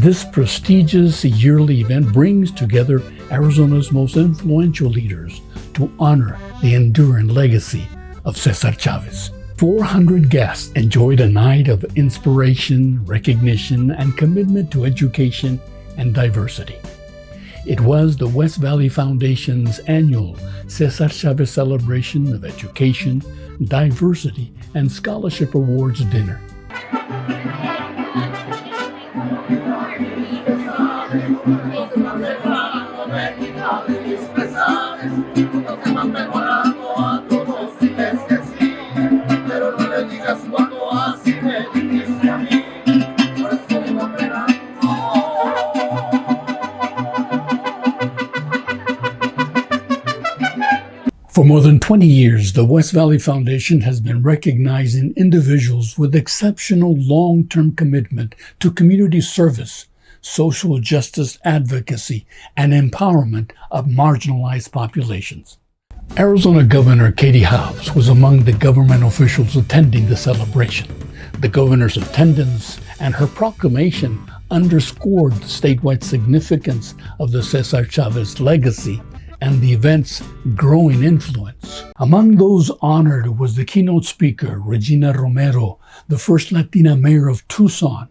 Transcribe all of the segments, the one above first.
This prestigious yearly event brings together Arizona's most influential leaders to honor the enduring legacy of Cesar Chavez. 400 guests enjoyed a night of inspiration, recognition, and commitment to education and diversity. It was the West Valley Foundation's annual Cesar Chavez Celebration of Education, Diversity, and Scholarship Awards dinner. For more than 20 years, the West Valley Foundation has been recognizing individuals with exceptional long-term commitment to community service, social justice advocacy, and empowerment of marginalized populations. Arizona Governor Katie Hobbs was among the government officials attending the celebration. The governor's attendance and her proclamation underscored the statewide significance of the Cesar Chavez legacy and the event's growing influence. Among those honored was the keynote speaker, Regina Romero, the first Latina mayor of Tucson.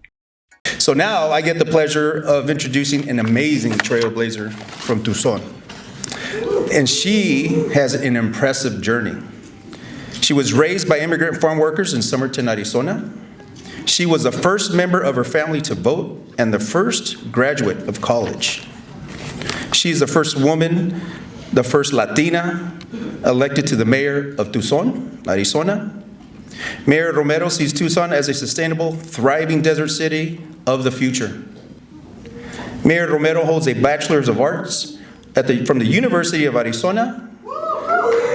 So now I get the pleasure of introducing an amazing trailblazer from Tucson. And she has an impressive journey. She was raised by immigrant farm workers in Somerton, Arizona. She was the first member of her family to vote and the first graduate of college. She's the first woman, the first Latina elected to the mayor of Tucson, Arizona. Mayor Romero sees Tucson as a sustainable, thriving desert city of the future. Mayor Romero holds a Bachelor's of Arts from the University of Arizona.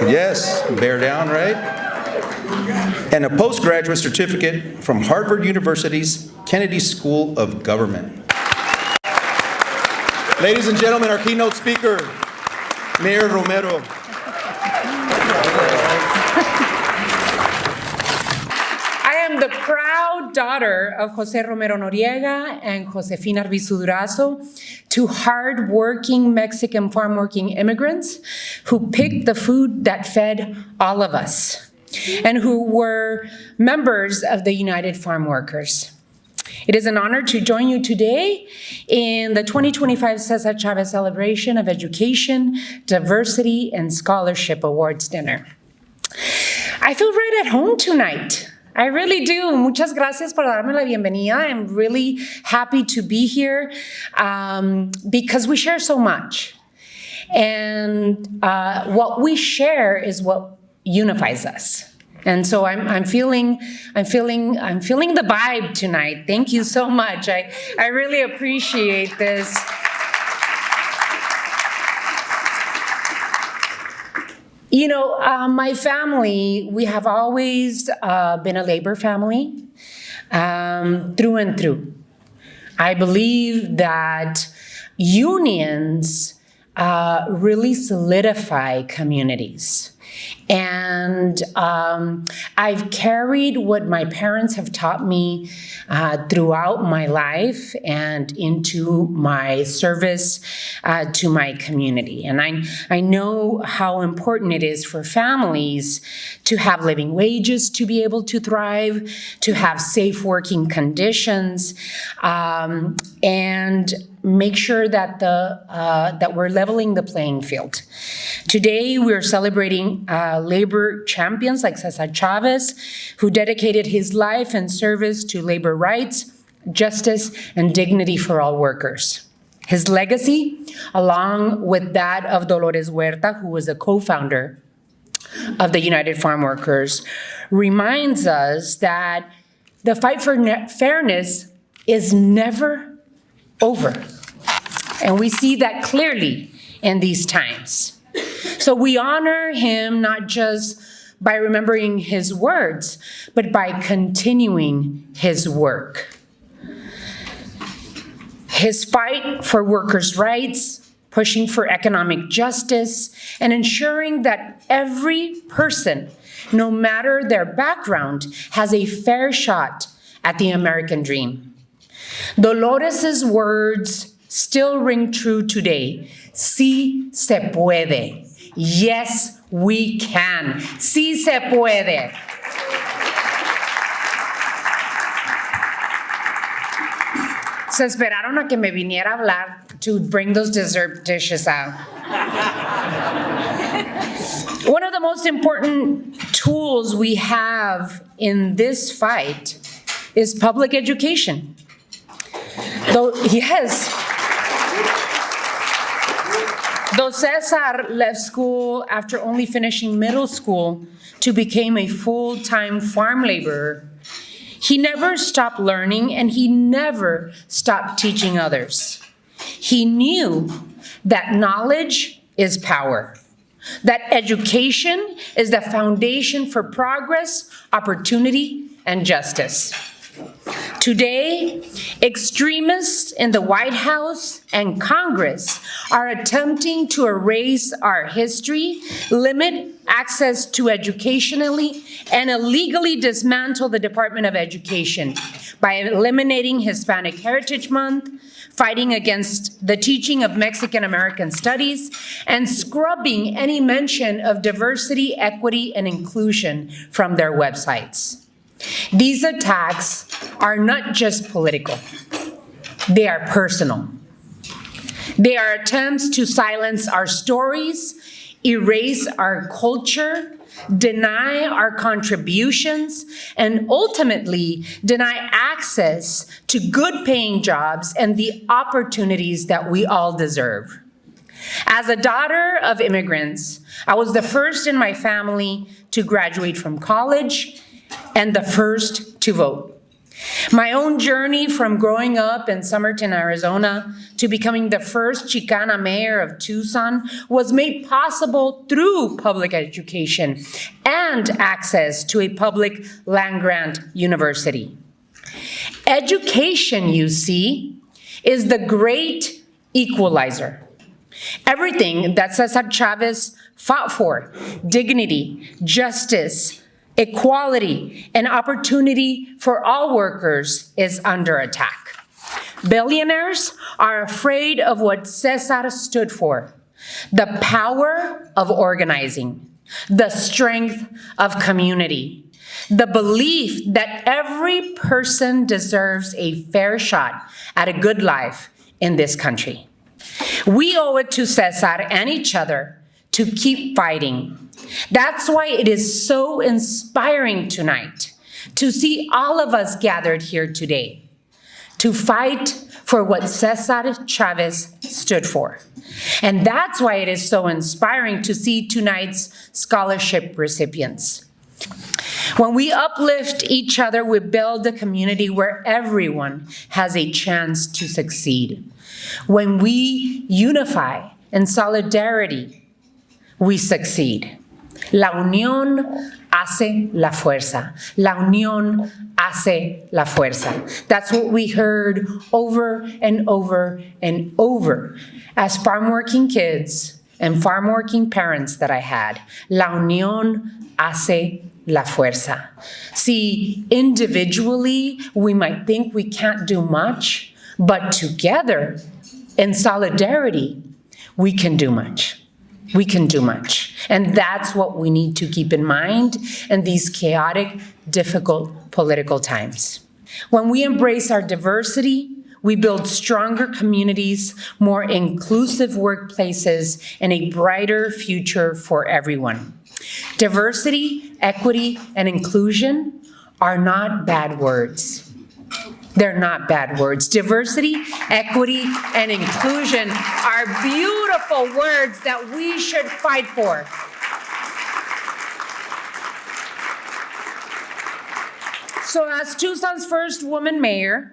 Yes, bear down, right? And a postgraduate certificate from Harvard University's Kennedy School of Government. Ladies and gentlemen, our keynote speaker, Mayor Romero. I am the proud daughter of Jose Romero Noriega and Josefina Arbizu Durazo, two hard-working Mexican farm-working immigrants who picked the food that fed all of us and who were members of the United Farm Workers. It is an honor to join you today in the 2025 Cesar Chavez Celebration of Education, Diversity, and Scholarship Awards dinner. I feel right at home tonight. I really do. Muchas gracias por darme la bienvenida. I'm really happy to be here because we share so much. And what we share is what unifies us. And so I'm feeling the vibe tonight. Thank you so much. I really appreciate this. You know, my family, we have always been a labor family through and through. I believe that unions really solidify communities. And I've carried what my parents have taught me throughout my life and into my service to my community. And I know how important it is for families to have living wages, to be able to thrive, to have safe working conditions, and make sure that that we're leveling the playing field. Today, we're celebrating labor champions like Cesar Chavez, who dedicated his life and service to labor rights, justice, and dignity for all workers. His legacy, along with that of Dolores Huerta, who was a co-founder of the United Farm Workers, reminds us that the fight for fairness is never over. And we see that clearly in these times. So we honor him not just by remembering his words, but by continuing his work. His fight for workers' rights, pushing for economic justice, and ensuring that every person, no matter their background, has a fair shot at the American dream. Dolores's words still ring true today. Sí se puede. Yes, we can. Sí se puede. Se esperaron a que me viniera a hablar to bring those dessert dishes out. One of the most important tools we have in this fight is public education. Though Cesar left school after only finishing middle school to become a full-time farm laborer, he never stopped learning and he never stopped teaching others. He knew that knowledge is power, that education is the foundation for progress, opportunity, and justice. Today, extremists in the White House and Congress are attempting to erase our history, limit access to educationally, and illegally dismantle the Department of Education by eliminating Hispanic Heritage Month, fighting against the teaching of Mexican American studies, and scrubbing any mention of diversity, equity, and inclusion from their websites. These attacks are not just political, they are personal. They are attempts to silence our stories, erase our culture, deny our contributions, and ultimately deny access to good-paying jobs and the opportunities that we all deserve. As a daughter of immigrants, I was the first in my family to graduate from college and the first to vote. My own journey from growing up in Somerton, Arizona, to becoming the first Chicana mayor of Tucson was made possible through public education and access to a public land-grant university. Education, you see, is the great equalizer. Everything that Cesar Chavez fought for, dignity, justice, equality, and opportunity for all workers, is under attack. Billionaires are afraid of what Cesar stood for: the power of organizing, the strength of community, the belief that every person deserves a fair shot at a good life in this country. We owe it to Cesar and each other to keep fighting. That's why it is so inspiring tonight to see all of us gathered here today to fight for what Cesar Chavez stood for. And that's why it is so inspiring to see tonight's scholarship recipients. When we uplift each other, we build a community where everyone has a chance to succeed. When we unify in solidarity, we succeed. La unión hace la fuerza. La unión hace la fuerza. That's what we heard over and over and over as farm-working kids and farm-working parents that I had. La unión hace la fuerza. See, individually, we might think we can't do much, but together, in solidarity, we can do much. We can do much. And that's what we need to keep in mind in these chaotic, difficult political times. When we embrace our diversity, we build stronger communities, more inclusive workplaces, and a brighter future for everyone. Diversity, equity, and inclusion are not bad words. They're not bad words. Diversity, equity, and inclusion are beautiful words that we should fight for. So as Tucson's first woman mayor,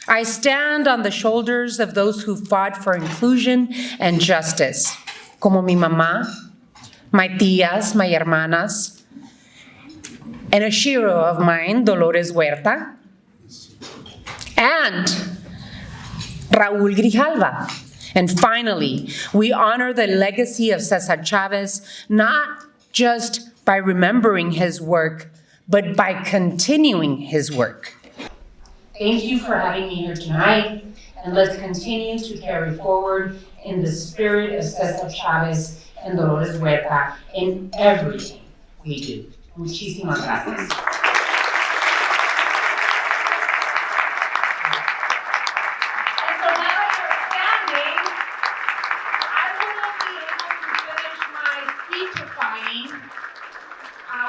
I stand on the shoulders of those who fought for inclusion and justice, como mi mamá, my tías, my hermanas, and a hero of mine, Dolores Huerta, and Raúl Grijalva. And finally, we honor the legacy of Cesar Chavez, not just by remembering his work, but by continuing his work. Thank you for having me here tonight, and let's continue to carry forward in the spirit of Cesar Chavez and Dolores Huerta in everything we do. Muchísimas gracias.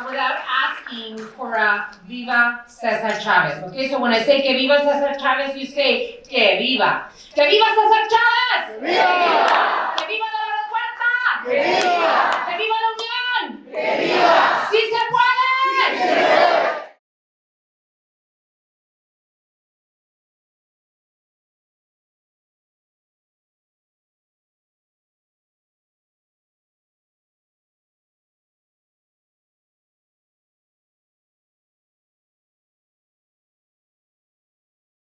Without asking for a Viva Cesar Chavez. Okay, so when I say que viva Cesar Chavez, you say que viva. Que viva Cesar Chavez! Que viva! Que viva Dolores Huerta! Que viva! Que viva la Unión! Que viva! ¡Sí se puede!